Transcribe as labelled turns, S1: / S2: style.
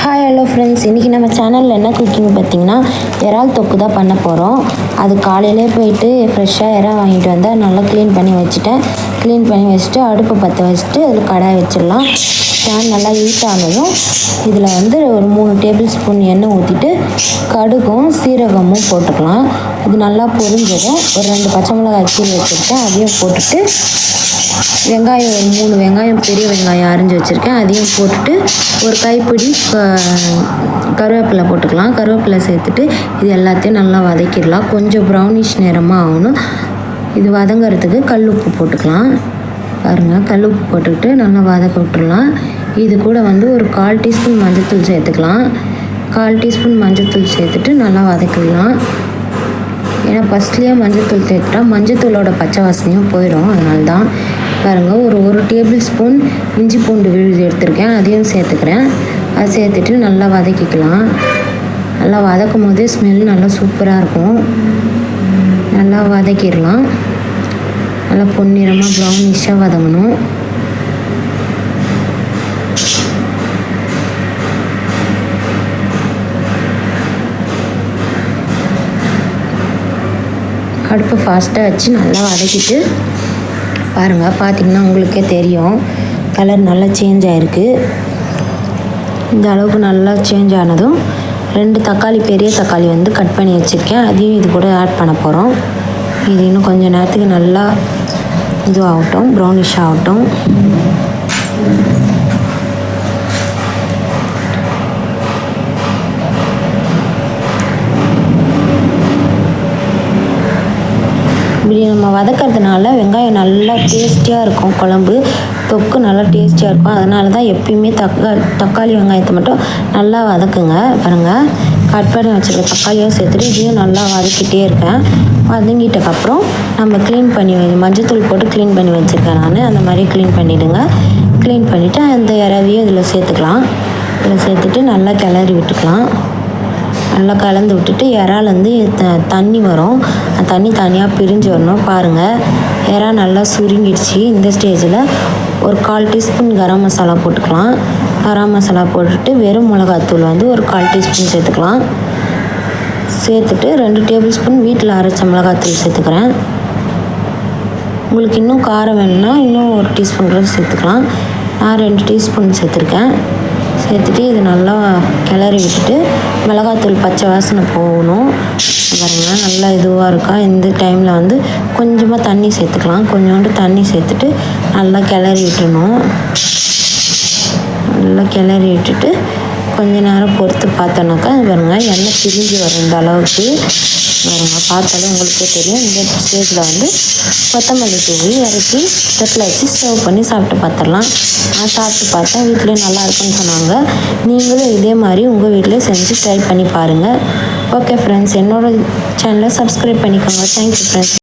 S1: Hi hello friends, இன்றைக்கி நம்ம சேனலில் என்ன குக்கிங் பார்த்திங்கன்னா இறால் தொக்கு தான் பண்ண போகிறோம். அது காலையிலே போயிட்டு ஃப்ரெஷ்ஷாக இறா வாங்கிட்டு வந்தால் நல்லா க்ளீன் பண்ணி வச்சுட்டு அடுப்பை பற்ற வச்சுட்டு அதில் கடாய் வச்சிடலாம். பேன் நல்லா ஹீட் ஆனதும் இதில் ஒரு 3 டேபிள் ஸ்பூன் எண்ணெய் ஊற்றிட்டு கடுகும் சீரகமும் போட்டுக்கலாம். இது நல்லா பொரிஞ்சதும் ஒரு 2 பச்சை மிளகாய் கீழே வச்சுருக்கேன், அதையும் போட்டுட்டு வெங்காயம் ஒரு 3 வெங்காயம் பெரிய வெங்காயம் அரிஞ்சு வச்சுருக்கேன், அதையும் போட்டுட்டு ஒரு கைப்பிடி கருவேப்பிலை போட்டுக்கலாம். கருவேப்பிலை சேர்த்துட்டு இது எல்லாத்தையும் நல்லா வதக்கிடலாம். கொஞ்சம் ப்ரௌனிஷ் நிறமாக ஆகணும். இது வதங்கிறதுக்கு கல் உப்பு போட்டுக்கலாம். பாருங்கள், கல் உப்பு போட்டுக்கிட்டு நல்லா வதக்க விட்டுடலாம். இது கூட ஒரு 1/4 டீஸ்பூன் மஞ்சள்தூள் சேர்த்துக்கலாம். 1/4 டீஸ்பூன் மஞ்சள்தூள் சேர்த்துட்டு நல்லா வதக்கிடலாம். ஏன்னா ஃபஸ்ட்லேயே மஞ்சள்தூள் சேர்த்துட்டா மஞ்சத்தூளோட பச்சை வாசனையும் போயிடும், அதனால தான். பாருங்கள், ஒரு டேபிள் ஸ்பூன் இஞ்சி பூண்டு விழுது எடுத்துருக்கேன், அதையும் சேர்த்துக்கிறேன். அதை சேர்த்துட்டு நல்லா வதக்கிக்கலாம். நல்லா வதக்கும் போதே ஸ்மெல் நல்லா சூப்பராக இருக்கும். நல்லா வதக்கிடலாம். நல்லா பொன்னிறமாக ப்ரௌனிஷாக வதங்கணும். அடுப்பை ஃபாஸ்ட்டாக வச்சு நல்லா வதக்கிட்டு பாருங்கள், பார்த்திங்கன்னா உங்களுக்கே தெரியும் கலர் நல்லா சேஞ்ச் ஆகிருக்கு. இந்த அளவுக்கு நல்லா சேஞ்ச் ஆனதும் 2 தக்காளி, பெரிய தக்காளி கட் பண்ணி வச்சுருக்கேன், அதையும் இது கூட ஆட் பண்ண போகிறோம். இது இன்னும் கொஞ்சம் நேரத்துக்கு நல்லா இதுவாகட்டும், ப்ரௌனிஷ் ஆகட்டும். இப்படி நம்ம வதக்கிறதுனால வெங்காயம் நல்லா டேஸ்டியாக இருக்கும், குழம்பு தொக்கு நல்லா டேஸ்டியாக இருக்கும். அதனால தான் எப்பயுமே தக்காளி வெங்காயத்தை மட்டும் நல்லா வதக்குங்க. பாருங்கள், கட் பண்ணி வச்சுருக்க தக்காளியும் சேர்த்துட்டு இதையும் நல்லா வதக்கிட்டே இருக்கேன். வதங்கிட்டக்கப்புறம் நம்ம மஞ்சத்தூள் போட்டு க்ளீன் பண்ணி வச்சுருக்கேன் நான். அந்த மாதிரி க்ளீன் பண்ணிவிடுங்க. க்ளீன் பண்ணிவிட்டு அந்த இறவையும் இதில் சேர்த்துக்கலாம். இதில் சேர்த்துட்டு நல்லா கிளறி விட்டுக்கலாம். நல்லா கலந்து விட்டுட்டு இறால் தண்ணி வரும், அந்த தண்ணி தனியாக பிரிஞ்சு வரணும். பாருங்கள், இறா நல்லா சுருங்கிடுச்சு. இந்த ஸ்டேஜில் ஒரு 1/4 டீஸ்பூன் கரம் மசாலா போட்டுக்கலாம். கரம் மசாலா போட்டுட்டு வெறும் மிளகாத்தூள் ஒரு 1/4 டீஸ்பூன் சேர்த்துக்கலாம். சேர்த்துட்டு 2 டேபிள் ஸ்பூன் வீட்டில் அரைச்ச மிளகாத்தூள் சேர்த்துக்கிறேன். உங்களுக்கு இன்னும் காரம் வேணும்னா இன்னும் 1 டீஸ்பூன் கூட சேர்த்துக்கலாம். நான் 2 டீஸ்பூன் சேர்த்துருக்கேன். சேர்த்துட்டு இது நல்லா கிளறி விட்டுட்டு மிளகாத்தூள் பச்சை வாசனை போகணும். பாருங்கள், நல்லா இதுவாக இருக்கா. இந்த டைமில் கொஞ்சமாக தண்ணி சேர்த்துக்கலாம். கொஞ்சோண்டு தண்ணி சேர்த்துட்டு நல்லா கிளறி விட்டுணும். நல்லா கிளறி விட்டுட்டு கொஞ்ச நேரம் பொறுத்து பார்த்தோன்னாக்கா பாருங்கள், எண்ணெய் பிரிஞ்சு வரும். இந்த அளவுக்கு பாருங்கள், பார்த்தாலே உங்களுக்கே தெரியும். இந்த ஸ்டேஜில் கொத்தமல்லி தூவி இறக்கி தட்டில் வச்சு சர்வ் பண்ணி சாப்பிட்டு பார்த்துடலாம். நான் சாப்பிட்டு பார்த்தேன், வீட்டிலே நல்லா இருக்குன்னு சொன்னாங்க. நீங்களும் இதே மாதிரி உங்கள் வீட்டிலே செஞ்சு ட்ரை பண்ணி பாருங்கள். ஓகே ஃப்ரெண்ட்ஸ், என்னோடய சேனலை சப்ஸ்கிரைப் பண்ணிக்கோங்க. Thank you friends.